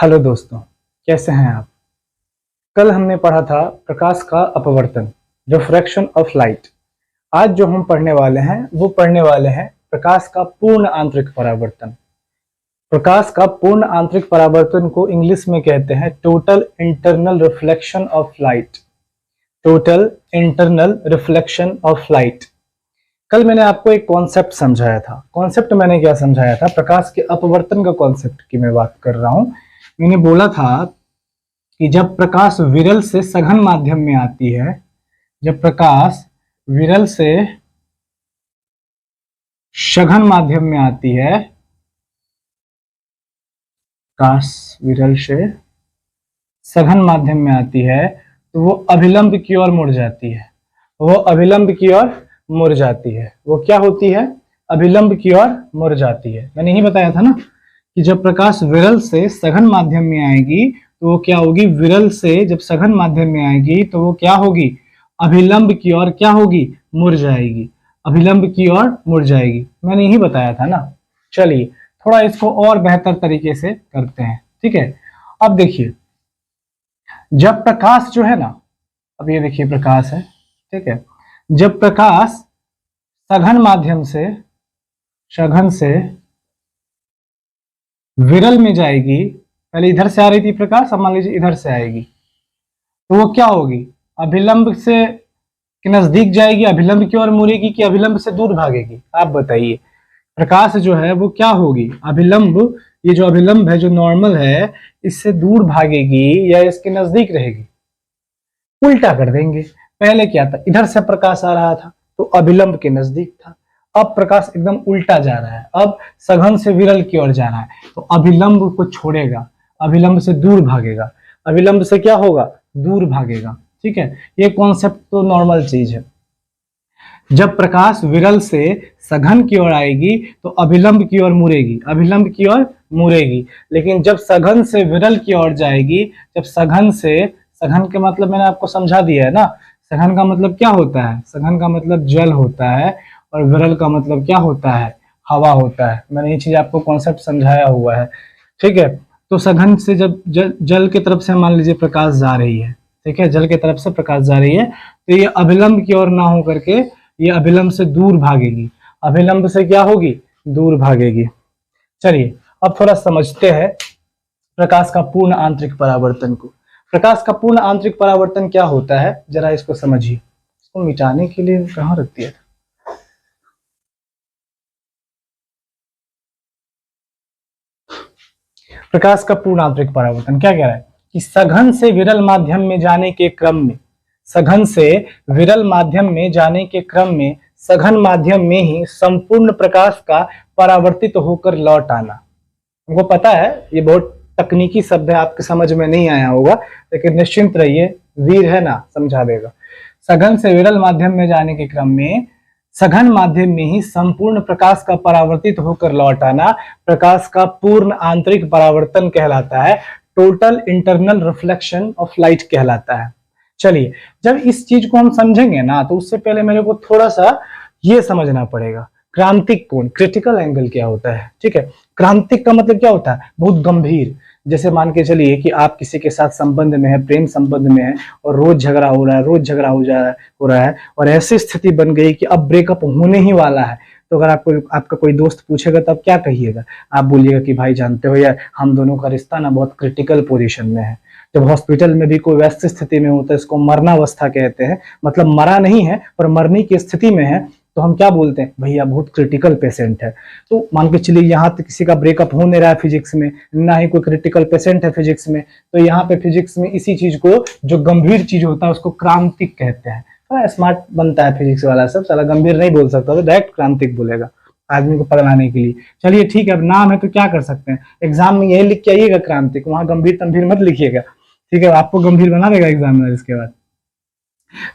Hello दोस्तों, कैसे हैं आप। कल हमने पढ़ा था प्रकाश का अपवर्तन, रिफ्रैक्शन ऑफ लाइट। आज जो हम पढ़ने वाले हैं वो पढ़ने वाले हैं प्रकाश का पूर्ण आंतरिक परावर्तन। प्रकाश का पूर्ण आंतरिक परावर्तन को इंग्लिश में कहते हैं total internal reflection of light. Total internal reflection of light. कल मैंने आपको एक कॉन्सेप्ट समझाया था। कॉन्सेप्ट मैंने क्या समझाया था? प्रकाश के अपवर्तन का कॉन्सेप्ट की मैं बात कर रहा हूं। मैंने बोला था कि जब प्रकाश विरल से सघन माध्यम में आती है, जब प्रकाश विरल से सघन माध्यम में आती है, प्रकाश विरल से सघन माध्यम में आती है तो वो अभिलंब की ओर मुड़ जाती है। वो अभिलंब की ओर मुड़ जाती है। वो क्या होती है? अभिलंब की ओर मुड़ जाती है। मैंने यही बताया था ना कि जब प्रकाश विरल से सघन माध्यम में आएगी तो वो क्या होगी? विरल से जब सघन माध्यम में आएगी तो वो क्या होगी? अभिलंब की ओर क्या होगी? मुड़ जाएगी। अभिलंब की ओर मुड़ जाएगी। मैंने यही बताया था ना। चलिए थोड़ा इसको और बेहतर तरीके से करते हैं, ठीक है। अब देखिए, जब प्रकाश जो है ना, अब ये देखिए प्रकाश है, ठीक है। जब प्रकाश सघन माध्यम से विरल में जाएगी, पहले इधर से आ रही थी प्रकाश, अब मान लीजिए इधर से आएगी, तो वो क्या होगी? अभिलंब से के नजदीक जाएगी, अभिलंब की ओर मुड़ेगी कि अभिलंब से दूर भागेगी? आप बताइए। प्रकाश जो है वो क्या होगी? अभिलंब, ये जो अभिलंब है, जो नॉर्मल है, इससे दूर भागेगी या इसके नजदीक रहेगी? उल्टा कर देंगे। पहले क्या था? इधर से प्रकाश आ रहा था तो अभिलंब के नजदीक था। अब प्रकाश एकदम उल्टा जा रहा है, अब सघन से विरल की ओर जा रहा है तो अभिलंब को छोड़ेगा, अभिलंब से दूर भागेगा। अभिलंब से क्या होगा? दूर भागेगा, ठीक है। ये कॉन्सेप्ट तो नॉर्मल चीज है। जब प्रकाश विरल से सघन की ओर आएगी तो अभिलंब की ओर मुड़ेगी, अभिलंब की ओर मुड़ेगी। लेकिन जब सघन से विरल की ओर जाएगी, जब सघन के मतलब मैंने आपको समझा दिया है ना। सघन का मतलब क्या होता है? सघन का मतलब जल होता है और विरल का मतलब क्या होता है? हवा होता है। मैंने ये चीज आपको कॉन्सेप्ट समझाया हुआ है, ठीक है। तो सघन से जब जल की तरफ से मान लीजिए प्रकाश जा रही है, ठीक है, जल की तरफ से प्रकाश जा रही है तो ये अभिलंब की ओर ना हो करके ये अभिलंब से दूर भागेगी। अभिलंब से क्या होगी? दूर भागेगी। चलिए अब थोड़ा समझते हैं प्रकाश का पूर्ण आंतरिक परावर्तन को। प्रकाश का पूर्ण आंतरिक परावर्तन क्या होता है, जरा इसको समझिए। इसको मिटाने के लिए कहाँ रख दिया था? प्रकाश का पूर्ण आंतरिक परावर्तन क्या कह रहा है कि सघन से विरल माध्यम में जाने के क्रम में, सघन से विरल माध्यम में जाने के क्रम में सघन माध्यम में ही संपूर्ण प्रकाश का परावर्तित होकर लौट आना। हमको पता है ये बहुत तकनीकी शब्द है, आपके समझ में नहीं आया होगा, लेकिन निश्चिंत रहिए, वीर है ना, समझा देगा। सघन से विरल माध्यम में जाने के क्रम में सघन माध्यम में ही संपूर्ण प्रकाश का परावर्तित होकर लौट आना प्रकाश का पूर्ण आंतरिक परावर्तन कहलाता है। Total internal reflection of light कहलाता है। चलिए जब इस चीज को हम समझेंगे ना तो उससे पहले मेरे को थोड़ा सा ये समझना पड़ेगा, क्रांतिक कोण, क्रिटिकल एंगल क्या होता है, ठीक है। क्रांतिक का मतलब क्या होता है? बहुत गंभीर। जैसे मान के चलिए कि आप किसी के साथ संबंध में है, प्रेम संबंध में है, और रोज झगड़ा हो रहा है, रोज झगड़ा हो रहा है और ऐसी स्थिति बन गई कि अब ब्रेकअप होने ही वाला है। तो अगर आपको आपका कोई दोस्त पूछेगा तो आप क्या कहिएगा? आप बोलिएगा कि भाई जानते हो यार, हम दोनों का रिश्ता ना बहुत क्रिटिकल पोजीशन में है। जब हॉस्पिटल में भी कोई वैसी स्थिति में होता है, इसको मरणावस्था कहते हैं, मतलब मरा नहीं है पर मरने की स्थिति में है, तो हम क्या बोलते हैं? भैया बहुत क्रिटिकल पेशेंट है। तो मान के चलिए यहाँ तक किसी का ब्रेकअप हो नहीं रहा है फिजिक्स में, ना ही कोई क्रिटिकल पेशेंट है फिजिक्स में, तो यहाँ पे फिजिक्स में इसी चीज को, जो गंभीर चीज होता है, उसको क्रांतिक कहते हैं। थोड़ा स्मार्ट बनता है फिजिक्स वाला सब, साला गंभीर नहीं बोल सकता तो डायरेक्ट क्रांतिक बोलेगा आदमी को पगलाने के लिए। चलिए ठीक है, अब नाम है तो क्या कर सकते हैं, एग्जाम में यही लिख के आइएगा क्रांतिक, वहां गंभीर तंभीर मत लिखिएगा, ठीक है, आपको गंभीर बना देगा एग्जामिनर इसके बाद।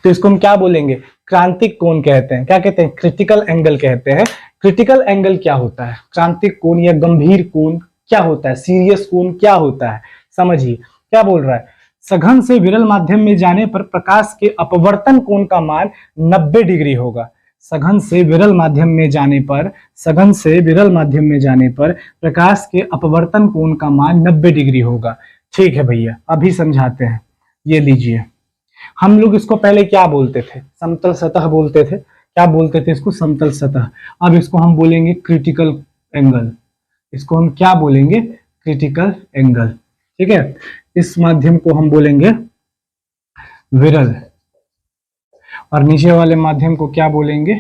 तो इसको हम क्या बोलेंगे? क्रांतिक कोण कहते हैं। क्या कहते हैं? क्रिटिकल एंगल कहते हैं। क्रिटिकल एंगल क्या होता है? क्रांतिक कोण या गंभीर कोण क्या होता है? सीरियस कोण क्या होता है? समझिए क्या बोल रहा है। सघन से विरल माध्यम में जाने पर प्रकाश के अपवर्तन कोण का मान 90 डिग्री होगा। सघन से विरल माध्यम में जाने पर, सघन से विरल माध्यम में जाने पर प्रकाश के अपवर्तन कोण का मान 90 डिग्री होगा। ठीक है भैया, अभी समझाते हैं। ये लीजिए, हम लोग इसको पहले क्या बोलते थे? समतल सतह बोलते थे। क्या बोलते थे इसको? समतल सतह। अब इसको हम बोलेंगे क्रिटिकल एंगल। इसको हम क्या बोलेंगे? Critical angle. ठीक है, इस माध्यम को हम बोलेंगे विरल, और नीचे वाले माध्यम को क्या बोलेंगे?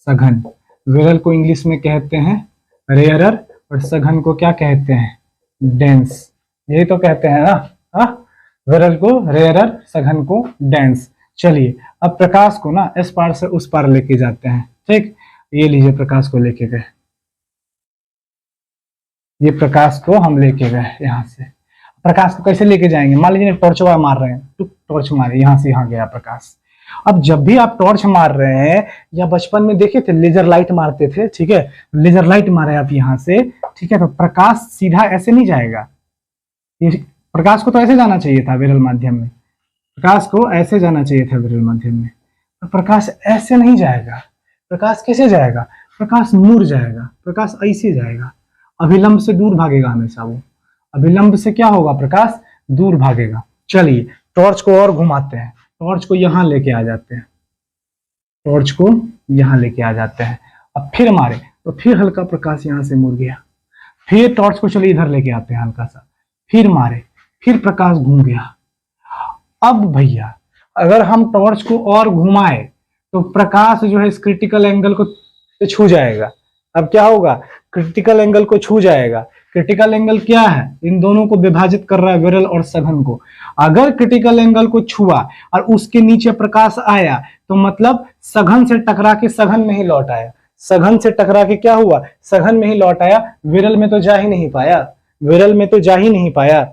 सघन। विरल को इंग्लिश में कहते हैं रेयरर, और सघन को क्या कहते हैं? डेंस। यही तो कहते हैं ना? हाँ, विरल को रेयरर, सघन को डेंस। चलिए, अब प्रकाश को ना इस पार से उस पार लेके जाते हैं। ठीक, ये लीजिए, प्रकाश को लेके गए। ये प्रकाश को हम लेके गए यहां से। प्रकाश को कैसे लेके जाएंगे? मान लीजिए टॉर्च मार रहे हैं, टॉर्च मारे, यहां से यहां गया प्रकाश। अब जब भी आप टॉर्च मार रहे हैं, या बचपन में देखे थे लेजर लाइट मारते थे, ठीक है, लेजर लाइट मारे आप यहां से, ठीक है, तो प्रकाश सीधा ऐसे नहीं जाएगा। ये प्रकाश को तो ऐसे जाना चाहिए था विरल माध्यम में, प्रकाश को ऐसे जाना चाहिए था विरल माध्यम में, तो प्रकाश ऐसे नहीं जाएगा। प्रकाश कैसे जाएगा? प्रकाश मुड़ जाएगा, प्रकाश ऐसे जाएगा, अभिलंब से दूर भागेगा हमेशा वो। अभिलंब से क्या होगा? प्रकाश दूर भागेगा। चलिए, टॉर्च को और घुमाते हैं, टॉर्च को यहां लेके आ जाते हैं, टॉर्च को यहां लेके आ जाते हैं। अब फिर मारे तो फिर हल्का प्रकाश यहां से मुड़ गया। फिर टॉर्च को चलिए इधर लेके आते हैं हल्का सा, फिर मारे, फिर प्रकाश घूम गया। अब भैया अगर हम टॉर्च को और घुमाए तो प्रकाश जो है इस क्रिटिकल एंगल को छू जाएगा। अब क्या होगा? क्रिटिकल एंगल को छू जाएगा। क्रिटिकल एंगल क्या है? इन दोनों को विभाजित कर रहा है, विरल और सघन को। अगर क्रिटिकल एंगल को छुआ और उसके नीचे प्रकाश आया तो मतलब सघन से टकरा के सघन में ही लौट आया। सघन से टकरा के क्या हुआ? सघन में ही लौट आया, विरल में तो जा ही नहीं पाया, विरल में तो जा ही नहीं पाया।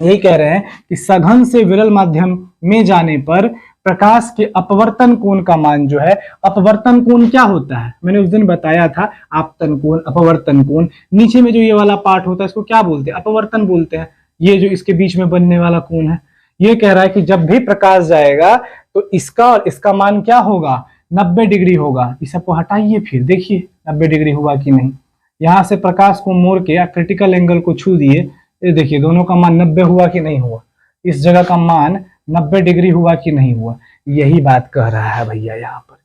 यही कह रहे हैं कि सघन से विरल माध्यम में जाने पर प्रकाश के अपवर्तन कोण का मान जो है, अपवर्तन कोण क्या होता है? मैंने उस दिन बताया था, आपतन कोण, अपवर्तन कोण। नीचे में जो ये वाला पार्ट होता है इसको क्या बोलते हैं? अपवर्तन बोलते हैं। ये जो इसके बीच में बनने वाला कोण है, ये कह रहा है कि जब भी प्रकाश जाएगा तो इसका और इसका मान क्या होगा? 90 डिग्री होगा। इस सबको हटाइए, फिर देखिए 90 डिग्री हुआ कि नहीं। यहां से प्रकाश को मोड़ के या क्रिटिकल एंगल को छू दिए, ये देखिए दोनों का मान 90 हुआ कि नहीं हुआ। इस जगह का मान 90 डिग्री हुआ कि नहीं हुआ। यही बात कह रहा है भैया यहाँ पर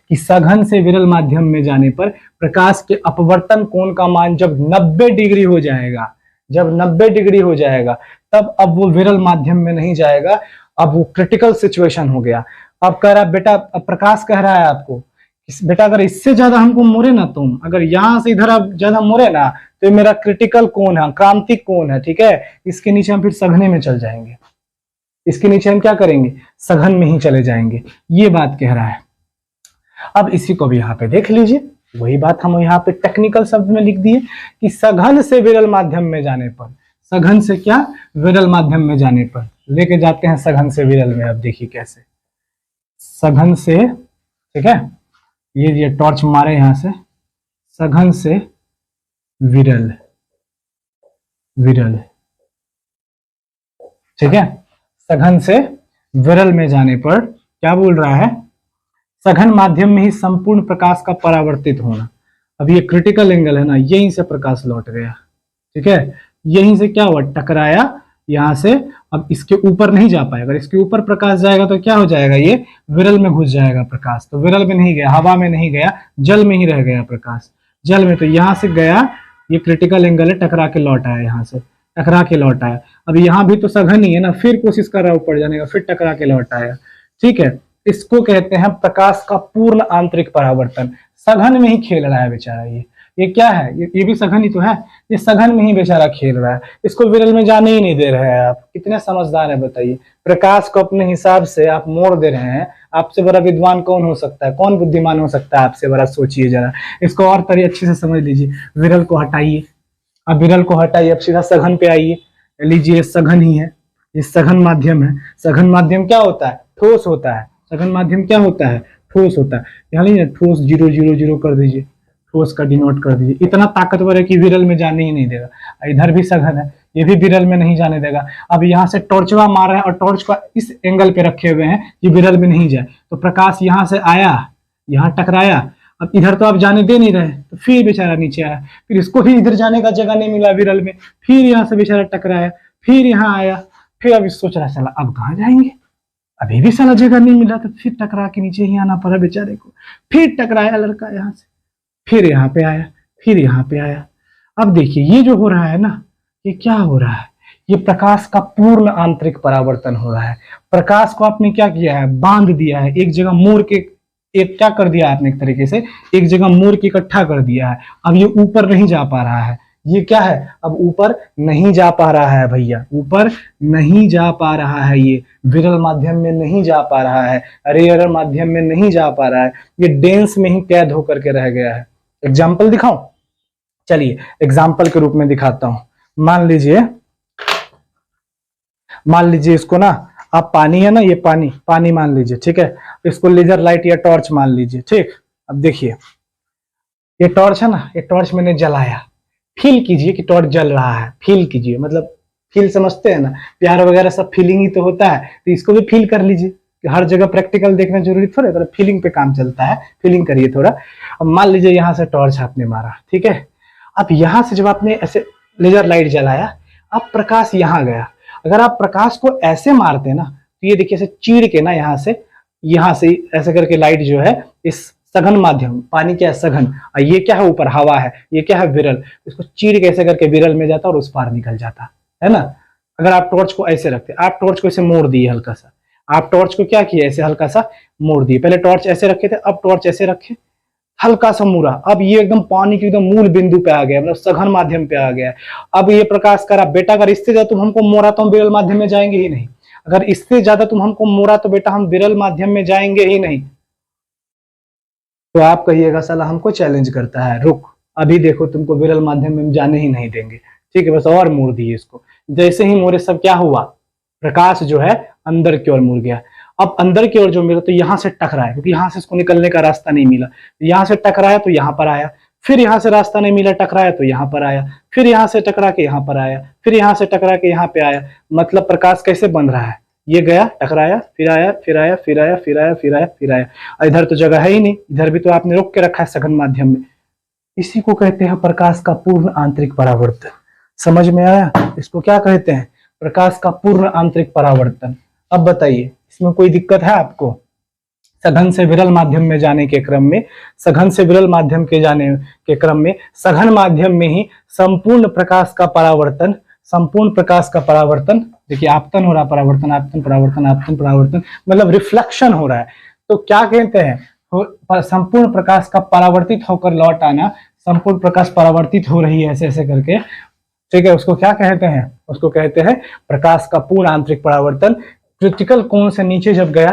कि सघन से विरल माध्यम में जाने पर प्रकाश के अपवर्तन कोण का मान जब 90 डिग्री हो जाएगा, जब 90 डिग्री हो जाएगा, तब अब वो विरल माध्यम में नहीं जाएगा, अब वो क्रिटिकल सिचुएशन हो गया। अब कह रहा बेटा, अब प्रकाश कह रहा है आपको, बेटा अगर इससे ज्यादा हमको मोड़े ना, तुम अगर यहां से इधर आप ज्यादा मोड़े ना तो मेरा क्रिटिकल कोण है, क्रांतिक कोण है, ठीक है, इसके नीचे हम फिर सघने में चल जाएंगे। इसके नीचे हम क्या करेंगे? सघन में ही चले जाएंगे। ये बात कह रहा है। अब इसी को भी यहाँ पे देख लीजिए, वही बात हम यहाँ पे टेक्निकल शब्द में लिख दिए कि सघन से विरल माध्यम में जाने पर, सघन से क्या? विरल माध्यम में जाने पर लेके जाते हैं सघन से विरल में। अब देखिए कैसे सघन से, ठीक है, ये टॉर्च मारे यहां से, सघन से विरल, विरल, ठीक है, सघन से विरल में जाने पर क्या बोल रहा है? सघन माध्यम में ही संपूर्ण प्रकाश का परावर्तित होना। अब ये क्रिटिकल एंगल है ना, यहीं से प्रकाश लौट गया, ठीक है, यहीं से क्या हुआ? टकराया यहां से। अब इसके ऊपर नहीं जा पाएगा, अगर इसके ऊपर प्रकाश जाएगा तो क्या हो जाएगा? ये विरल में घुस जाएगा प्रकाश। तो विरल में नहीं गया, हवा में नहीं गया, जल में ही रह गया प्रकाश, जल में। तो यहां से गया, ये क्रिटिकल एंगल है, टकरा के लौट आया, यहां से टकरा के लौट आया। अब यहाँ भी तो सघन ही है ना, फिर कोशिश कर रहा है ऊपर जाने का, फिर टकरा के लौट आया, ठीक है। इसको कहते हैं प्रकाश का पूर्ण आंतरिक परावर्तन। सघन में ही खेल रहा है बेचारा ये क्या है? ये भी सघन ही तो है, ये सघन में ही बेचारा खेल रहा है, इसको विरल में जाने ही नहीं दे रहे हैं आप। कितने समझदार है बताइए। प्रकाश को अपने हिसाब से आप मोड़ दे रहे हैं। आपसे बड़ा विद्वान कौन हो सकता है? कौन बुद्धिमान हो सकता है आपसे बड़ा? सोचिए जरा, इसको और तरह अच्छे से समझ लीजिए। विरल को हटाइए, अब विरल को हटाइए, अब सीधा सघन पे आइए। लीजिए सघन ही है, ये सघन माध्यम है। सघन माध्यम क्या होता है? ठोस होता है। सघन माध्यम क्या होता है? ठोस होता है। यहाँ लीजिए ठोस 0 0 0 कर दीजिए, ठोस का डिनोट कर दीजिए। इतना ताकतवर है कि विरल में जाने ही नहीं देगा। इधर भी सघन है, ये भी विरल में नहीं जाने देगा। अब यहाँ से टॉर्चवा मार रहा है और टॉर्च का इस एंगल पे रखे हुए हैं, ये विरल में नहीं जाए, तो प्रकाश यहाँ से आया, यहाँ टकराया, अब इधर तो आप जाने दे नहीं रहे, तो फिर बेचारा नीचे आया, फिर इसको भी इधर जाने का जगह नहीं मिला विरल में, फिर यहाँ से बेचारा टकराया, फिर यहाँ आया, फिर अब सोच रहा साला अब कहाँ जाएंगे, अभी भी साला जगह नहीं मिला, तो फिर टकरा के नीचे ही आना पड़ा बेचारे को, फिर टकराया लड़का यहाँ से, फिर यहाँ पे आया, फिर यहाँ पे आया। अब देखिए ये जो हो रहा है ना, ये क्या हो रहा है, ये प्रकाश का पूर्ण आंतरिक परावर्तन हो रहा है। प्रकाश को आपने क्या किया है, बांध दिया है, एक जगह मोड़ के, एक क्या कर दिया आपने, एक तरीके से एक जगह मोड़ के इकट्ठा कर दिया है। अब ये ऊपर नहीं जा पा रहा है, ये क्या है, अब ऊपर नहीं जा पा रहा है भैया, ऊपर नहीं जा पा रहा है, ये विरल माध्यम में नहीं जा पा रहा है, रेयर माध्यम में नहीं जा पा रहा है, ये डेंस में ही कैद होकर के रह गया है। एग्जाम्पल दिखाऊं, चलिए एग्जाम्पल के रूप में दिखाता हूं। मान लीजिए इसको ना, आप पानी है ना, ये पानी मान लीजिए, ठीक है, इसको लेजर लाइट या टॉर्च मान लीजिए, ठीक। अब देखिए ये टॉर्च है ना, ये टॉर्च मैंने जलाया, फील कीजिए कि टॉर्च जल रहा है, फील कीजिए, मतलब फील समझते हैं ना, प्यार वगैरह सब फीलिंग ही तो होता है, तो इसको भी फील कर लीजिए, हर जगह प्रैक्टिकल देखना जरूरी थोड़ा, तो फीलिंग पे काम चलता है, फीलिंग करिए थोड़ा। अब मान लीजिए यहाँ से टॉर्च आपने मारा, ठीक है, अब यहाँ से जब आपने ऐसे लेजर लाइट जलाया, अब प्रकाश यहाँ गया, अगर आप प्रकाश को ऐसे मारते ना, तो ये देखिए ऐसे चीर के ना, यहाँ से ऐसे करके लाइट जो है इस सघन माध्यम, पानी क्या है सघन, और ये क्या है ऊपर हवा है, ये क्या है विरल, इसको चीर के ऐसे करके विरल में जाता और उस पार निकल जाता है ना। अगर आप टॉर्च को ऐसे रखते, आप टॉर्च को ऐसे मोड़ दिए हल्का सा, आप टॉर्च को क्या किया, ऐसे हल्का सा मोड़ दिए, पहले टॉर्च ऐसे रखे थे, अब टॉर्च ऐसे रखे, हल्का सा मुड़ा, अब ये एकदम पानी के एकदम मूल बिंदु पे आ गया, मतलब सघन माध्यम पे आ गया। अब ये प्रकाश करा, बेटा अगर इससे ज्यादा तुम हमको मोड़ा तो हम विरल माध्यम में जाएंगे ही नहीं, अगर इससे ज्यादा तुम हमको मोड़ा तो बेटा हम विरल माध्यम में जाएंगे ही नहीं। तो आप कहिएगा साला हमको चैलेंज करता है, रुक अभी देखो तुमको विरल माध्यम में जाने ही नहीं देंगे, ठीक है, बस और मोड़ दिए इसको, जैसे ही मोड़े सब क्या हुआ, प्रकाश जो है अंदर की ओर मुड़ गया। अब अंदर की ओर जो मिला तो यहाँ से टकराया, क्योंकि यहाँ से इसको निकलने का रास्ता नहीं मिला, यहाँ से टकराया तो यहाँ पर आया, फिर यहाँ से रास्ता नहीं मिला, टकराया तो यहाँ पर आया, फिर यहाँ से टकरा के यहाँ पर आया, फिर यहाँ से टकरा के यहाँ पे आया। मतलब प्रकाश कैसे बन रहा है, ये गया टकराया, फिर आया, फिर आया, फिर आया, फिर आया, फिर आया, फिर आया। इधर तो जगह है ही नहीं, इधर भी तो आपने रोक के रखा है सघन माध्यम में। इसी को कहते हैं प्रकाश का पूर्ण आंतरिक परावर्तन। समझ में आया, इसको क्या कहते हैं, प्रकाश का पूर्ण आंतरिक परावर्तन। अब बताइए इसमें कोई दिक्कत है आपको, सघन से विरल माध्यम में जाने के क्रम में, सघन से विरल माध्यम के जाने के क्रम में सघन माध्यम में ही संपूर्ण प्रकाश का परावर्तन, संपूर्ण प्रकाश का परावर्तन, देखिए आपतन हो रहा, परावर्तन, आपतन, परावर्तन, आपतन, परावर्तन, मतलब रिफ्लेक्शन हो रहा है। तो क्या कहते हैं, संपूर्ण प्रकाश का परावर्तित होकर लौट आना, संपूर्ण प्रकाश परावर्तित हो रही है ऐसे ऐसे करके, ठीक है, उसको क्या कहते हैं, उसको कहते हैं प्रकाश का पूर्ण आंतरिक परावर्तन। क्रिटिकल कोण से नीचे जब गया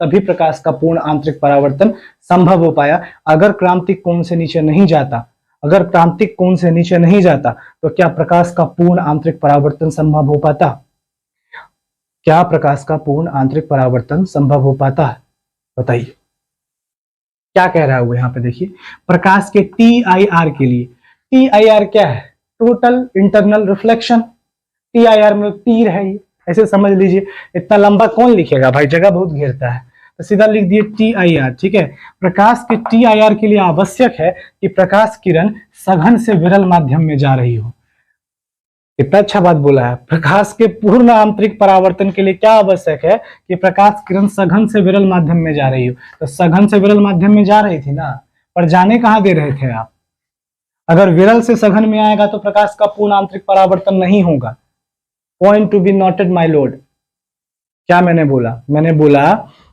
तभी प्रकाश का पूर्ण आंतरिक परावर्तन संभव हो पाया। अगर क्रांतिक कोण से नीचे नहीं जाता, अगर क्रांतिक कोण से नीचे नहीं जाता तो क्या प्रकाश का पूर्ण आंतरिक परावर्तन संभव हो पाता, क्या प्रकाश का पूर्ण आंतरिक परावर्तन संभव हो पाता, बताइए क्या कह रहा है वो। यहाँ पे देखिए प्रकाश के TIR के लिए, TIR क्या है, टोटल इंटरनल रिफ्लेक्शन, TIR मतलब तीर है, ये ऐसे समझ लीजिए। इतना लंबा कौन लिखेगा भाई, जगह बहुत घेरता है, तो सीधा लिख दिए TIR, ठीक है। प्रकाश के TIR के लिए आवश्यक है कि प्रकाश किरण सघन से विरल माध्यम में जा रही हो। कितना अच्छा बात बोला है। प्रकाश के पूर्ण आंतरिक परावर्तन के लिए क्या आवश्यक है कि प्रकाश किरण सघन से विरल माध्यम में जा रही हो। तो सघन से विरल माध्यम में जा रही थी ना, पर जाने कहाँ दे रहे थे आप। अगर विरल से सघन में आएगा तो प्रकाश का पूर्ण आंतरिक परावर्तन नहीं होगा। Point to be noted my Lord. क्या मैंने बोला, मैंने बोला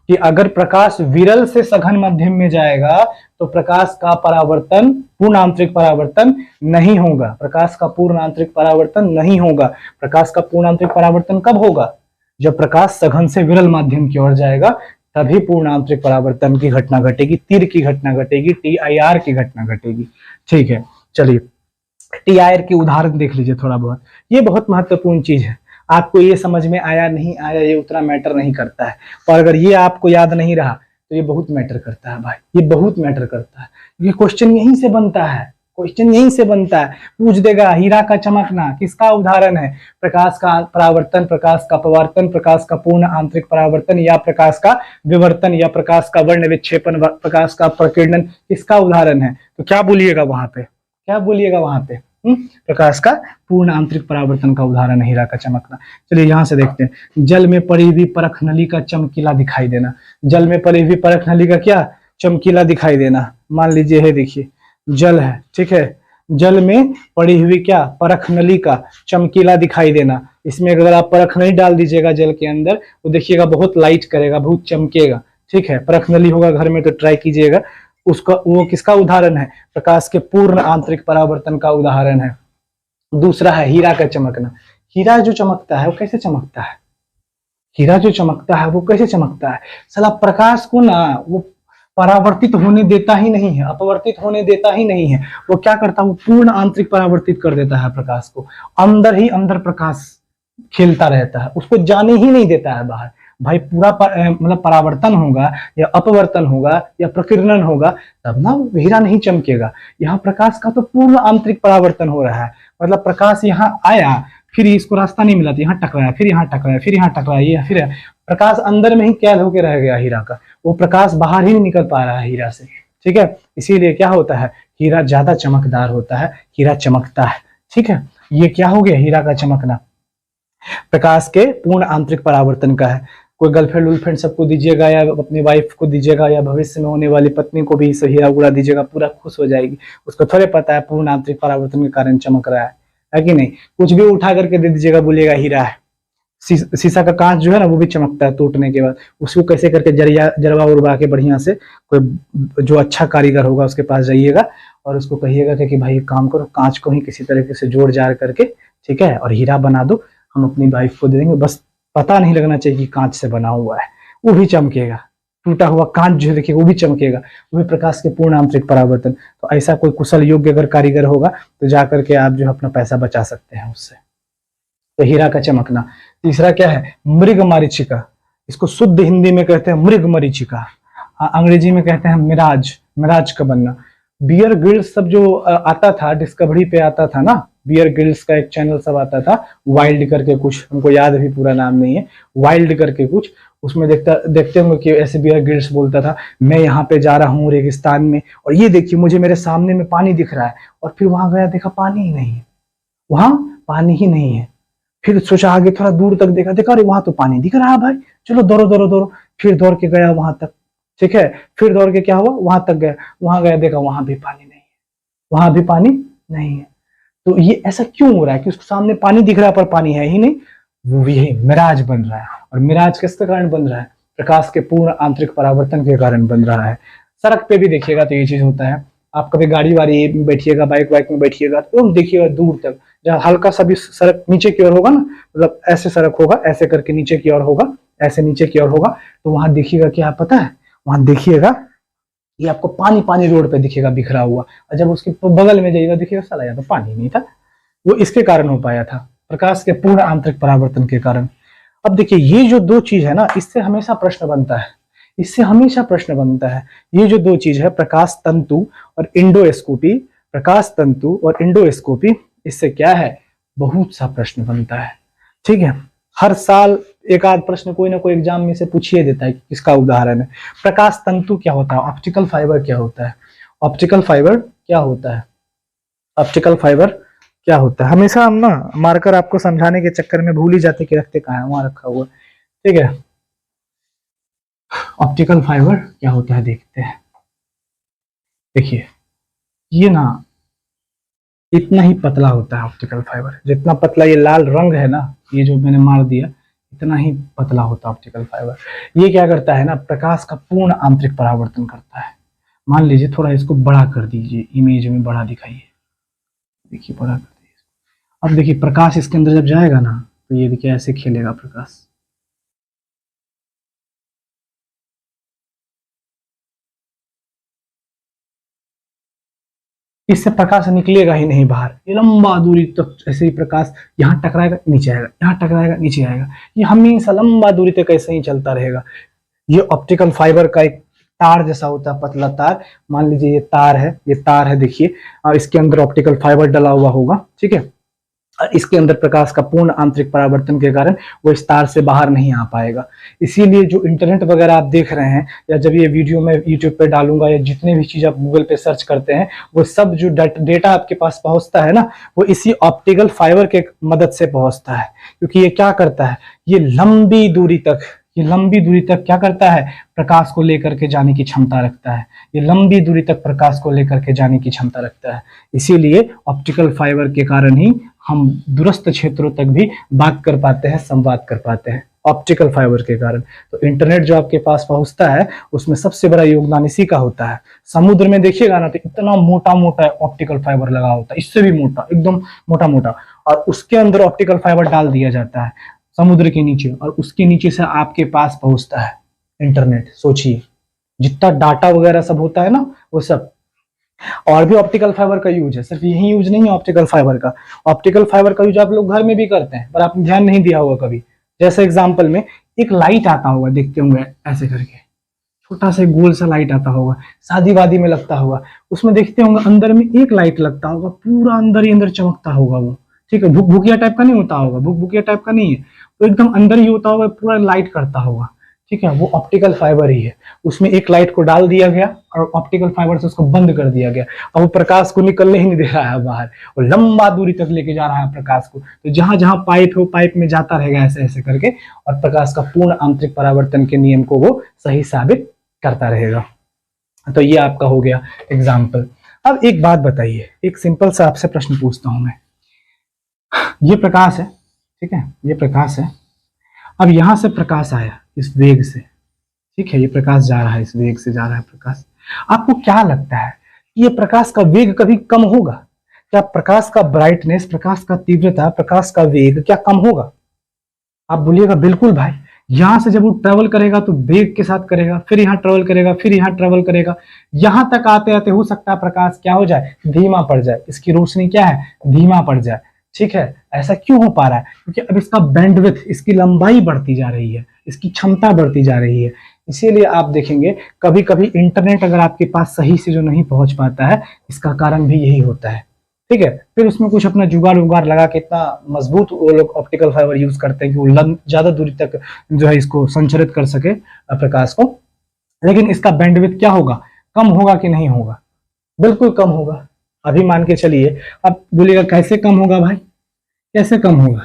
कि अगर प्रकाश विरल से सघन माध्यम में जाएगा तो प्रकाश का परावर्तन, पूर्ण आंतरिक परावर्तन नहीं होगा, प्रकाश का पूर्ण आंतरिक परावर्तन नहीं होगा। प्रकाश का पूर्ण आंतरिक परावर्तन कब होगा, जब प्रकाश सघन से विरल माध्यम की ओर जाएगा, तभी पूर्ण आंतरिक परावर्तन की घटना घटेगी, तीर की घटना घटेगी, TIR की घटना घटेगी। ठीक है, चलिए TIR की उदाहरण देख लीजिए थोड़ा बहुत। ये बहुत महत्वपूर्ण चीज है, आपको ये समझ में आया नहीं आया ये उतना मैटर नहीं करता है, और अगर ये आपको याद नहीं रहा तो ये बहुत मैटर करता है भाई, ये बहुत मैटर करता है। ये क्वेश्चन यहीं से बनता है, क्वेश्चन यहीं से बनता है। पूछ देगा हीरा का चमकना किसका उदाहरण है? प्रकाश का परावर्तन, प्रकाश का अपवर्तन, प्रकाश का पूर्ण आंतरिक परावर्तन, या प्रकाश का विवर्तन, या प्रकाश का वर्ण विक्षेपण, प्रकाश का प्रकीर्णन किसका उदाहरण है? तो क्या बोलिएगा वहां पे, क्या बोलिएगा वहां पे? प्रकाश का पूर्ण आंतरिक परावर्तन का उदाहरण है हीरा का चमकना। चलिए यहां से देखते हैं, जल में पड़ी हुई परख नली का चमकीला दिखाई देना। जल में पड़ी हुई परख नली का क्या? चमकीला दिखाई देना। मान लीजिए है, देखिए जल है, ठीक है, जल में पड़ी हुई क्या? परख नली का चमकीला दिखाई देना। इसमें अगर आप परख नली डाल दीजिएगा जल के अंदर तो देखिएगा बहुत लाइट करेगा, बहुत चमकेगा, ठीक है। परख नली होगा घर में तो ट्राई कीजिएगा। उसका वो किसका उदाहरण है? प्रकाश के पूर्ण आंतरिक परावर्तन का उदाहरण है। दूसरा है हीरा का चमकना। हीरा जो चमकता है वो कैसे चमकता है? हीरा जो चमकता है वो कैसे चमकता है? साला प्रकाश को ना वो परावर्तित होने देता ही नहीं है, अपवर्तित होने देता ही नहीं है। वो क्या करता है? वो पूर्ण आंतरिक परावर्तित कर देता है प्रकाश को। अंदर ही अंदर प्रकाश खेलता रहता है, उसको जाने ही नहीं देता है बाहर। भाई पूरा मतलब परावर्तन होगा या अपवर्तन होगा या प्रकीर्णन होगा तब ना हीरा नहीं चमकेगा। यहाँ प्रकाश का तो पूर्ण आंतरिक परावर्तन हो रहा है, मतलब प्रकाश यहाँ आया, फिर इसको रास्ता नहीं मिला तो यहाँ टकराया, फिर यहाँ टकराया, फिर यहाँ टकराया, फिर प्रकाश अंदर में ही कैद होकर रह गया हीरा का। वो प्रकाश बाहर ही नहीं निकल पा रहा है हीरा से, ठीक है। इसीलिए क्या होता है? हीरा ज्यादा चमकदार होता है, हीरा चमकता है, ठीक है। ये क्या हो गया? हीरा का चमकना प्रकाश के पूर्ण आंतरिक परावर्तन का है। कोई गर्लफ्रेंड उलफ्रेंड सबको दीजिएगा, या अपनी वाइफ को दीजिएगा, या भविष्य में होने वाली पत्नी को भी हीरा उड़ा दीजिएगा, पूरा खुश हो जाएगी। उसको थोड़े पता है पूर्ण आंतरिक परावर्तन के कारण चमक रहा है कि नहीं? कुछ भी उठा करके दे दीजिएगा, बोलिएगा हीरा है। शीशा का कांच जो है ना वो भी चमकता है टूटने के बाद। उसको कैसे करके जरवा उड़वा के बढ़िया से कोई जो अच्छा कारीगर होगा उसके पास जाइएगा और उसको कहिएगा कि भाई काम करो, कांच को ही किसी तरीके से जोड़ जाड़ करके, ठीक है, और हीरा बना दो, हम अपनी वाइफ को दे देंगे। बस पता नहीं लगना चाहिए कि कांच से बना हुआ है, वो भी चमकेगा। टूटा हुआ कांच जो देखिए वो भी चमकेगा, वो भी प्रकाश के पूर्ण आंतरिक परावर्तन। तो ऐसा कोई कुशल योग्य अगर कारीगर होगा तो जाकर के आप जो है अपना पैसा बचा सकते हैं उससे। तो हीरा का चमकना। तीसरा क्या है? मृग मरीचिका। इसको शुद्ध हिंदी में कहते हैं मृग मरीचिका, अंग्रेजी में कहते हैं मिराज, मिराज का बनना। बियर ग्रिल्स सब जो आता था डिस्कवरी पे आता था ना, बियर ग्रिल्स का एक चैनल सब आता था, वाइल्ड करके कुछ, हमको याद भी पूरा नाम नहीं है, वाइल्ड करके कुछ। उसमें देखते होंगे कि ऐसे बियर ग्रिल्स बोलता था मैं यहाँ पे जा रहा हूँ रेगिस्तान में और ये देखिए मुझे मेरे सामने में पानी दिख रहा है, और फिर वहां गया देखा पानी ही नहीं है, वहां पानी ही नहीं है। फिर सोचा आगे थोड़ा दूर तक देखा, देखा अरे वहां तो पानी दिख रहा है भाई, चलो दौड़ो दौड़ो दौड़ो। फिर दौड़ के गया वहां तक, ठीक है। फिर दौड़ के क्या हुआ? वहां तक गया, वहां गया देखा वहां भी पानी नहीं है, वहां भी पानी नहीं है। तो ये ऐसा क्यों हो रहा है कि उसके सामने पानी दिख रहा है पर पानी है ही नहीं? वो भी यही मिराज बन रहा है। और मिराज किसके कारण बन रहा है? प्रकाश के पूर्ण आंतरिक परावर्तन के कारण बन रहा है। सड़क पे भी देखिएगा तो ये चीज होता है। आप कभी गाड़ी वाड़ी में बैठिएगा, बाइक वाइक में बैठिएगा तो देखिएगा दूर तक, जहाँ हल्का सा भी सड़क नीचे की ओर होगा ना, मतलब ऐसे सड़क होगा, ऐसे करके नीचे की ओर होगा, ऐसे नीचे की ओर होगा, तो वहां देखिएगा क्या पता है? वहां देखिएगा ये आपको पानी पानी रोड पे दिखेगा बिखरा हुआ, और जब उसके बगल में जाइएगा देखिएगा साला यहाँ तो पानी नहीं था। वो इसके कारण हो पाया था, प्रकाश के पूर्ण आंतरिक परावर्तन के कारण। अब देखिए ये जो दो चीज है ना, इससे हमेशा प्रश्न बनता है, इससे हमेशा प्रश्न बनता है। ये जो दो चीज है, प्रकाश तंतु और इंडोस्कोपी, प्रकाश तंतु और इंडोस्कोपी, इससे क्या है? बहुत सा प्रश्न बनता है, ठीक है। हर साल एक आध प्रश्न कोई ना कोई एग्जाम में से पूछिए देता है कि किसका उदाहरण है। प्रकाश तंतु क्या होता है? ऑप्टिकल फाइबर क्या होता है? ऑप्टिकल फाइबर क्या होता है? ऑप्टिकल फाइबर क्या होता है? हमेशा हम ना मार्कर आपको समझाने के चक्कर में भूल ही जाते कि रखते कहाँ है, वहां रखा हुआ, ठीक है। ऑप्टिकल फाइबर क्या होता है देखते हैं। देखिए ये ना इतना ही पतला होता है ऑप्टिकल फाइबर, जितना पतला ये लाल रंग है ना, ये जो मैंने मार दिया, इतना ही पतला होता है ऑप्टिकल फाइबर। ये क्या करता है ना, प्रकाश का पूर्ण आंतरिक परावर्तन करता है। मान लीजिए थोड़ा इसको बड़ा कर दीजिए, इमेज में बड़ा दिखाइए, देखिए बड़ा कर दीजिए। अब देखिए प्रकाश इसके अंदर जब जाएगा ना तो ये देखिए ऐसे खेलेगा प्रकाश, इससे प्रकाश निकलेगा ही नहीं बाहर, ये लंबा दूरी तक ऐसे ही प्रकाश यहाँ टकराएगा नीचे आएगा, यहाँ टकराएगा नीचे आएगा, ये हमेशा लंबा दूरी तक ऐसे ही चलता रहेगा। ये ऑप्टिकल फाइबर का एक तार जैसा होता है, पतला तार। मान लीजिए ये तार है, ये तार है देखिए, और इसके अंदर ऑप्टिकल फाइबर डला हुआ होगा, ठीक है। और इसके अंदर प्रकाश का पूर्ण आंतरिक परावर्तन के कारण वो इस तार से बाहर नहीं आ पाएगा। इसीलिए जो इंटरनेट वगैरह आप देख रहे हैं, या जब ये वीडियो मैं यूट्यूब पे डालूंगा, या जितने भी चीज आप गूगल पे सर्च करते हैं, वो सब जो डेटा आपके पास पहुंचता है ना, वो इसी ऑप्टिकल फाइबर के मदद से पहुंचता है। क्योंकि ये क्या करता है, ये लंबी दूरी तक क्या करता है, प्रकाश को लेकर के जाने की क्षमता रखता है। ये लंबी दूरी तक प्रकाश को लेकर के जाने की क्षमता रखता है। इसीलिए ऑप्टिकल फाइबर के कारण ही हम दूरस्थ क्षेत्रों तक भी बात कर पाते हैं, संवाद कर पाते हैं, ऑप्टिकल फाइबर के कारण। तो इंटरनेट जो आपके पास पहुंचता है, उसमें सबसे बड़ा योगदान इसी का होता है। समुद्र में देखिएगा ना, तो इतना मोटा मोटा ऑप्टिकल फाइबर लगा होता है, इससे भी मोटा, एकदम मोटा मोटा, और उसके अंदर ऑप्टिकल फाइबर डाल दिया जाता है समुद्र के नीचे, और उसके नीचे से आपके पास पहुंचता है इंटरनेट। सोचिए जितना डाटा वगैरह सब होता है ना, वो सब। और भी ऑप्टिकल फाइबर का यूज है, सिर्फ यही यूज नहीं है ऑप्टिकल फाइबर का। ऑप्टिकल फाइबर का यूज आप लोग घर में भी करते हैं, पर आपने ध्यान नहीं दिया होगा कभी। जैसे एग्जांपल में एक लाइट आता होगा, देखते होंगे ऐसे करके, छोटा सा गोल सा लाइट आता होगा, शादी वादी में लगता होगा, उसमें देखते होंगे अंदर में एक लाइट लगता होगा, पूरा अंदर ही अंदर चमकता होगा वो, ठीक है। भुकिया टाइप का नहीं होता होगा, भुकिया टाइप का नहीं है, तो एकदम अंदर ही होता होगा, पूरा लाइट करता होगा, ठीक है। वो ऑप्टिकल फाइबर ही है। उसमें एक लाइट को डाल दिया गया और ऑप्टिकल फाइबर से उसको बंद कर दिया गया, और वो प्रकाश को निकलने ही नहीं दे रहा है बाहर, और लंबा दूरी तक लेके जा रहा है प्रकाश को। तो जहां जहां पाइप है, वो पाइप में जाता रहेगा ऐसे ऐसे करके, और प्रकाश का पूर्ण आंतरिक परावर्तन के नियम को वो सही साबित करता रहेगा। तो ये आपका हो गया एग्जाम्पल। अब एक बात बताइए, एक सिंपल सा आपसे प्रश्न पूछता हूं मैं। ये प्रकाश है, ठीक है, ये प्रकाश है। अब यहां से प्रकाश आया इस वेग से, ठीक है, ये प्रकाश जा रहा है, इस वेग से जा रहा है प्रकाश। आपको क्या लगता है कि ये प्रकाश का वेग कभी कम होगा? क्या प्रकाश का ब्राइटनेस, प्रकाश का तीव्रता, प्रकाश का वेग क्या कम होगा? आप बोलिएगा बिल्कुल भाई। यहां से जब वो ट्रेवल करेगा तो वेग के साथ करेगा, फिर यहाँ ट्रेवल करेगा, फिर यहाँ ट्रेवल करेगा, यहां तक आते आते हो सकता है प्रकाश क्या हो जाए, धीमा पड़ जाए, इसकी रोशनी क्या है, धीमा पड़ जाए, ठीक है। ऐसा क्यों हो पा रहा है? क्योंकि अब इसका बैंडविड्थ, इसकी लंबाई बढ़ती जा रही है, इसकी क्षमता बढ़ती जा रही है। इसीलिए आप देखेंगे कभी कभी इंटरनेट अगर आपके पास सही से जो नहीं पहुंच पाता है, इसका कारण भी यही होता है, ठीक है। फिर उसमें कुछ अपना जुगाड़ उगाड़ लगा के इतना मजबूत वो लोग ऑप्टिकल फाइबर यूज करते हैं कि वो ज्यादा दूरी तक जो है इसको संचरित कर सके प्रकाश को। लेकिन इसका बैंडविड्थ क्या होगा, कम होगा कि नहीं होगा? बिल्कुल कम होगा। अभी मान के चलिए, अब बोलिएगा कैसे कम होगा भाई, कैसे कम होगा?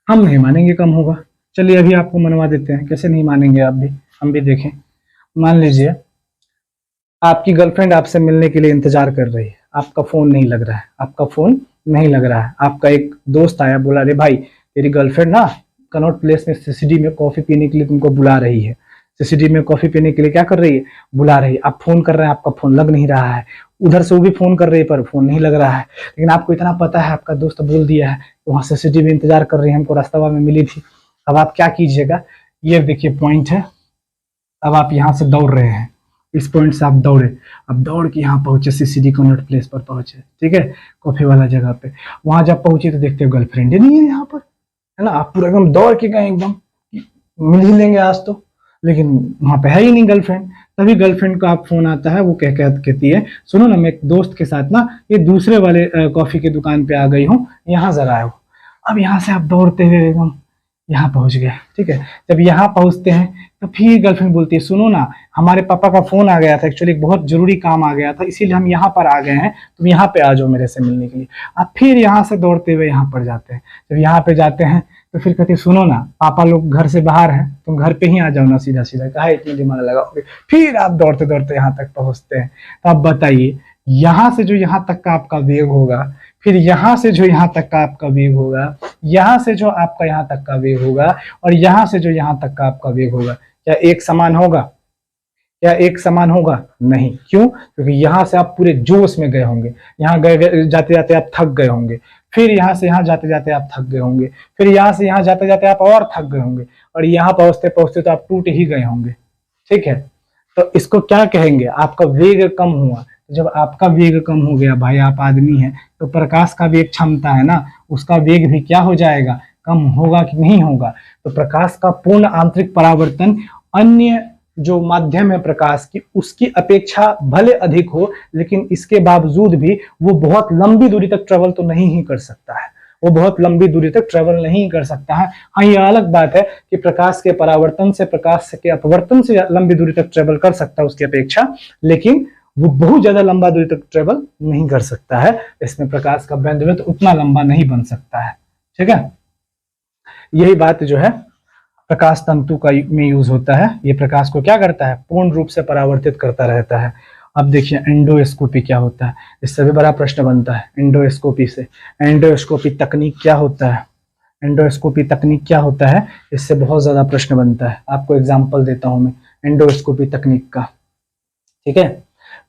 हम नहीं मानेंगे कम होगा। चलिए अभी आपको मनवा देते हैं, कैसे नहीं मानेंगे आप भी, हम भी देखें। मान लीजिए आपकी गर्लफ्रेंड आपसे मिलने के लिए इंतजार कर रही है, आपका फोन नहीं लग रहा है, आपका फोन नहीं लग रहा है। आपका एक दोस्त आया, बोला अरे भाई तेरी गर्लफ्रेंड ना कनॉट प्लेस में सीसीडी में कॉफी पीने के लिए तुमको बुला रही है, सीसीडी में कॉफी पीने के लिए क्या कर रही है, बुला रही है। आप फोन कर रहे हैं, आपका फोन लग नहीं रहा है, उधर से वो भी फोन कर रही है पर फोन नहीं लग रहा है। लेकिन आपको इतना पता है, आपका दोस्त बोल दिया है, वहां सीसीडी में इंतजार कर रही है, हमको रास्ता में मिली थी। अब आप क्या कीजिएगा, ये देखिए पॉइंट है, अब आप यहाँ से दौड़ रहे हैं, इस पॉइंट से आप दौड़े, अब दौड़ के यहाँ पहुंचे, सीसीडी कनॉट प्लेस पर पहुंचे, ठीक है, कॉफी वाला जगह पे। वहां जब पहुंचे तो देखते हो गर्लफ्रेंड ही नहीं है यहाँ पर, है ना। आप पूरा एकदम दौड़ के गए, एकदम मिल ही लेंगे आज तो, लेकिन वहां पे है ही नहीं गर्लफ्रेंड। तभी गर्लफ्रेंड का आप फोन आता है, वो कहती है सुनो ना, मैं एक दोस्त के साथ ना ये दूसरे वाले कॉफी की दुकान पे आ गई हूँ, यहाँ जरा आओ। अब यहाँ से आप दौड़ते हुए एकदम यहाँ पहुंच गए, ठीक है। जब यहाँ पहुंचते हैं तो फिर गर्लफ्रेंड बोलती है सुनो ना, हमारे पापा का फोन आ गया था, एक्चुअली एक बहुत जरूरी काम आ गया था, इसीलिए हम यहाँ पर आ गए हैं, तुम यहाँ पे आ जाओ मेरे से मिलने के लिए। आप फिर यहाँ से दौड़ते हुए यहाँ पर जाते हैं। जब यहाँ पे जाते हैं तो फिर कहते सुनो ना, पापा लोग घर से बाहर हैं, तुम घर पे ही आ जाओ ना, सीधा सीधा, कहा इतने दिमाग लगाओगे। फिर आप दौड़ते दौड़ते यहाँ तक पहुंचते हैं। तो आप बताइए, यहाँ से जो यहाँ तक का आपका वेग होगा, फिर यहाँ से जो यहाँ तक का आपका वेग होगा, यहाँ से जो आपका यहाँ तक का वेग होगा, और यहाँ से जो यहाँ तक का आपका वेग होगा, क्या एक समान होगा? क्या एक समान होगा? नहीं। क्यों? क्योंकि यहाँ से आप पूरे जोश में गए होंगे, यहाँ गए जाते जाते आप थक गए होंगे, फिर यहाँ से यहाँ जाते जाते आप थक गए होंगे, फिर यहाँ से यहाँ जाते जाते आप और थक गए होंगे, और यहाँ पहुंचते पहुंचते तो आप टूट ही गए होंगे, ठीक है। तो इसको क्या कहेंगे? आपका वेग कम हुआ। जब आपका वेग कम हो गया भाई, आप आदमी हैं, तो प्रकाश का भी एक क्षमता है ना, उसका वेग भी क्या हो जाएगा, कम होगा कि नहीं होगा। तो प्रकाश का पूर्ण आंतरिक परावर्तन अन्य जो माध्यम है प्रकाश की, उसकी अपेक्षा भले अधिक हो, लेकिन इसके बावजूद भी वो बहुत लंबी दूरी तक ट्रेवल तो नहीं ही कर सकता है, वो बहुत लंबी दूरी तक ट्रेवल नहीं कर सकता है। हाँ, ये अलग बात है कि प्रकाश के परावर्तन से, प्रकाश के अपवर्तन से लंबी दूरी तक ट्रेवल कर सकता है उसकी अपेक्षा, लेकिन वो बहुत ज्यादा लंबा दूरी तक ट्रेवल नहीं कर सकता है। इसमें प्रकाश का बैंडविड्थ उतना लंबा नहीं बन सकता है। ठीक है, यही बात जो है प्रकाश तंतु का में यूज होता है। ये प्रकाश को क्या करता है, पूर्ण रूप से परावर्तित करता रहता है। अब देखिए एंडोस्कोपी क्या होता है, इससे भी बड़ा प्रश्न बनता है एंडोस्कोपी से। एंडोस्कोपी तकनीक क्या होता है, एंडोस्कोपी तकनीक क्या होता है, इससे बहुत ज्यादा प्रश्न बनता है। आपको एग्जांपल देता हूं मैं एंडोस्कोपी तकनीक का। ठीक है,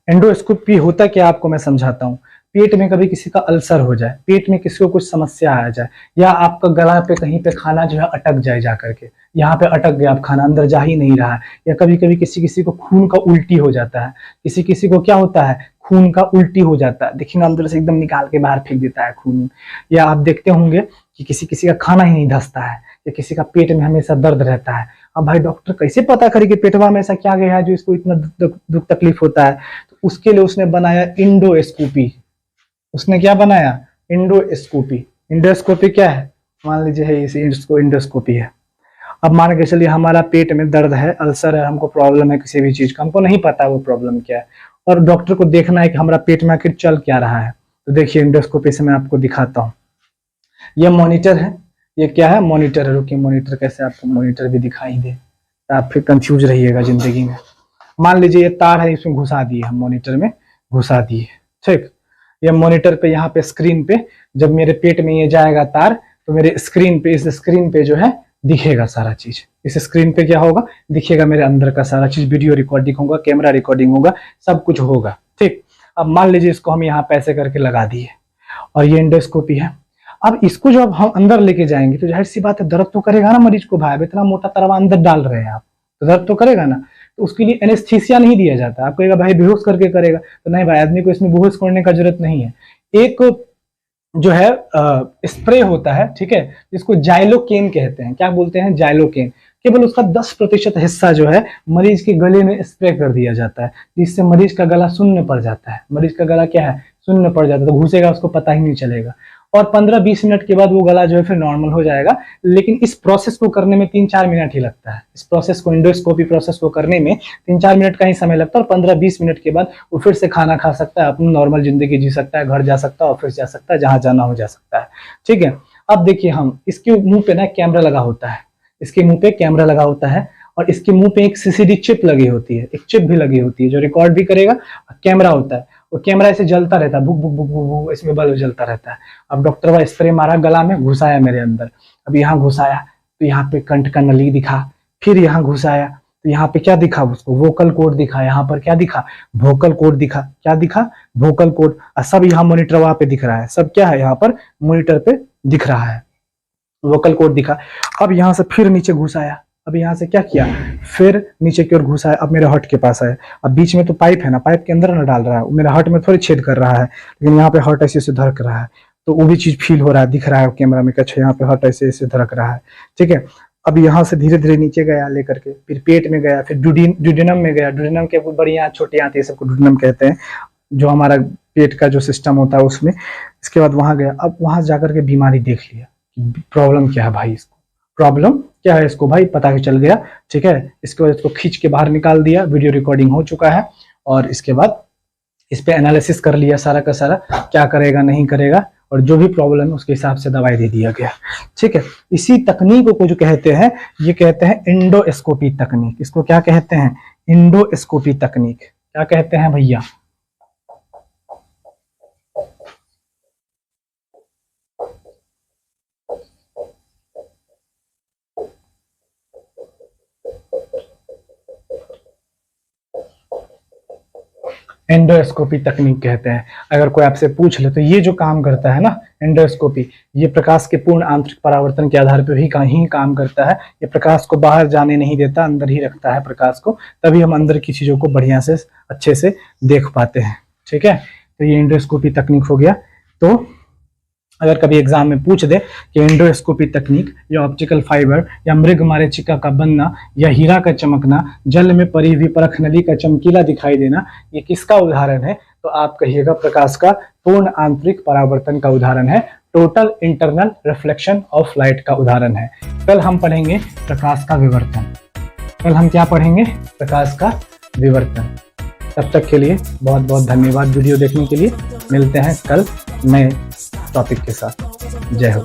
एंडोस्कोपी होता क्या आपको मैं समझाता हूँ। पेट में कभी किसी का अल्सर हो जाए, पेट में किसी को कुछ समस्या आ जाए, या आपका गला पे कहीं पे खाना जो है अटक जाए, जा करके यहाँ पे अटक गया, आप खाना अंदर जा ही नहीं रहा है, या कभी कभी किसी किसी को खून का उल्टी हो जाता है, किसी किसी को क्या होता है, खून का उल्टी हो जाता है, देखिए अंदर से एकदम निकाल के बाहर फेंक देता है खून। या आप देखते होंगे कि किसी किसी का खाना ही नहीं धंसता है, या किसी का पेट में हमेशा दर्द रहता है। अब भाई डॉक्टर कैसे पता करे कि पेटवा में ऐसा क्या गया है जो इसको इतना दुख तकलीफ होता है। तो उसके लिए उसने बनाया इंडोस्कोपी। उसने क्या बनाया, इंडोस्कोपी। इंडोस्कोपी क्या है, मान लीजिए है इसे इंडोस्कोपी है। अब मान के चलिए हमारा पेट में दर्द है, अल्सर है, हमको प्रॉब्लम है किसी भी चीज का, हमको नहीं पता वो प्रॉब्लम क्या है, और डॉक्टर को देखना है कि हमारा पेट में आखिर चल क्या रहा है। तो देखिए इंडोस्कोपी से मैं आपको दिखाता हूँ। ये मॉनिटर है, ये क्या है, मॉनिटर है। रुकिए मॉनिटर कैसे आपको मॉनिटर भी दिखाई दे, आप फिर कंफ्यूज रहिएगा जिंदगी में। मान लीजिए ये तार है, इसमें घुसा दिए हम, मॉनिटर में घुसा दिए। ठीक, ये मॉनिटर पे, यहाँ पे स्क्रीन पे जब मेरे पेट में ये जाएगा तार, तो मेरे स्क्रीन पे, इस स्क्रीन पे जो है दिखेगा सारा चीज। इस स्क्रीन पे क्या होगा, दिखेगा मेरे अंदर का सारा चीज, वीडियो रिकॉर्डिंग होगा, कैमरा रिकॉर्डिंग होगा, सब कुछ होगा। ठीक, अब मान लीजिए इसको हम यहाँ पैसे करके लगा दिए, और ये इंडोस्कोपी है। अब इसको जब हम अंदर लेके जाएंगे तो जाहिर सी बात है दर्द तो करेगा ना मरीज को। भाई इतना मोटा तरवा अंदर डाल रहे हैं आप, तो दर्द तो करेगा ना। तो उसके लिए एनेस्थीसिया नहीं दिया जाता। आप कहेगा भाई बेहोश करके करेगा, तो नहीं भाई, आदमी को इसमें बेहोश करने का जरूरत नहीं है। एक जो है स्प्रे होता है, ठीक है, जिसको जाइलोकेन कहते हैं। क्या बोलते हैं, जाइलोकेन। केवल उसका 10% हिस्सा जो है मरीज के गले में स्प्रे कर दिया जाता है, जिससे मरीज का गला शून्य पड़ जाता है। मरीज का गला क्या है, शून्य पड़ जाता है, तो घुसेगा उसको पता ही नहीं चलेगा। और 15-20 मिनट के बाद वो गला जो है फिर नॉर्मल हो जाएगा। लेकिन इस प्रोसेस को करने में 3-4 मिनट ही लगता है। इस प्रोसेस को, इंडोस्कोपी प्रोसेस को करने में 3-4 मिनट का ही समय लगता है, और 15-20 मिनट के बाद वो फिर से खाना खा सकता है, अपनी नॉर्मल जिंदगी जी सकता है, घर जा सकता है, ऑफिस जा सकता है, जहां जाना हो जा सकता है। ठीक है, अब देखिए हम इसके मुंह पे ना कैमरा लगा होता है, इसके मुंह पे कैमरा लगा होता है, और इसके मुंह पे एक सीसीडी चिप लगी होती है, एक चिप भी लगी होती है जो रिकॉर्ड भी करेगा। कैमरा होता है, वो कैमरा ऐसे जलता रहता है, भुक भुक भुक भुक भुक, इसमें बल्ब जलता रहता है। अब डॉक्टर वह स्प्रे मारा गला में, घुसाया मेरे अंदर। अब यहाँ घुसाया तो यहाँ पे कंठ का नली दिखा, फिर यहाँ घुसाया तो यहाँ पे क्या दिखा उसको, वोकल कोड दिखा। यहाँ पर क्या दिखा, वोकल कोड दिखा। क्या दिखा, वोकल कोड। सब यहाँ मॉनिटर वहां पे दिख रहा है, सब क्या है यहाँ पर मॉनिटर पे दिख रहा है, वोकल कोड दिखा। अब यहाँ से फिर नीचे घुसाया, अब यहाँ से क्या किया, फिर नीचे की ओर घुसा है। अब मेरे हर्ट के पास है, अब बीच में तो पाइप है ना, पाइप के अंदर ना डाल रहा है, मेरे हर्ट में थोड़ी छेद कर रहा है, लेकिन यहाँ पे हर्ट ऐसे ऐसे धड़क रहा है, तो वो भी चीज फील हो रहा है, दिख रहा है कैमरा में, अच्छा यहाँ पे हर्ट ऐसे ऐसे धड़क रहा है। ठीक है, अब यहाँ से धीरे धीरे नीचे गया लेकर के, फिर पेट में गया, फिर ड्यूडेनम में गया। ड्यूडेनम के बड़ी यहाँ छोटी आती है, सबको ड्यूडेनम कहते हैं, जो हमारा पेट का जो सिस्टम होता है उसमें। इसके बाद वहां गया, अब वहां जाकर के बीमारी देख लिया, प्रॉब्लम क्या है भाई, इसको प्रॉब्लम क्या है इसको भाई पता चल गया। ठीक है, इसके बाद इसको खींच के बाहर निकाल दिया, वीडियो रिकॉर्डिंग हो चुका है, और इसके बाद इस पे एनालिसिस कर लिया सारा का सारा, क्या करेगा नहीं करेगा, और जो भी प्रॉब्लम है उसके हिसाब से दवाई दे दिया गया। ठीक है, इसी तकनीक को जो कहते हैं, ये कहते हैं इंडोस्कोपी तकनीक। इसको क्या कहते हैं, इंडोस्कोपी तकनीक। क्या कहते हैं भैया, एंडोस्कोपी तकनीक कहते हैं। अगर कोई आपसे पूछ ले तो ये जो काम करता है ना एंडोस्कोपी, ये प्रकाश के पूर्ण आंतरिक परावर्तन के आधार पर ही काम करता है। ये प्रकाश को बाहर जाने नहीं देता, अंदर ही रखता है प्रकाश को, तभी हम अंदर की चीजों को बढ़िया से अच्छे से देख पाते हैं। ठीक है, तो ये एंडोस्कोपी तकनीक हो गया। तो अगर कभी एग्जाम में पूछ दे कि एंडोस्कोपी तकनीक या ऑप्टिकल फाइबर या मृग मारीचिका का बनना या हीरा का चमकना, जल में पड़ी हुई परख नली का चमकीला दिखाई देना, ये किसका उदाहरण है? तो आप कहिएगा प्रकाश का पूर्ण आंतरिक परावर्तन का उदाहरण है, total internal reflection of light का उदाहरण है। कल हम पढ़ेंगे प्रकाश का विवर्तन। कल हम क्या पढ़ेंगे? प्रकाश का विवर्तन। तब तक के लिए बहुत बहुत धन्यवाद वीडियो देखने के लिए। मिलते हैं कल नए टॉपिक के साथ। जय हो।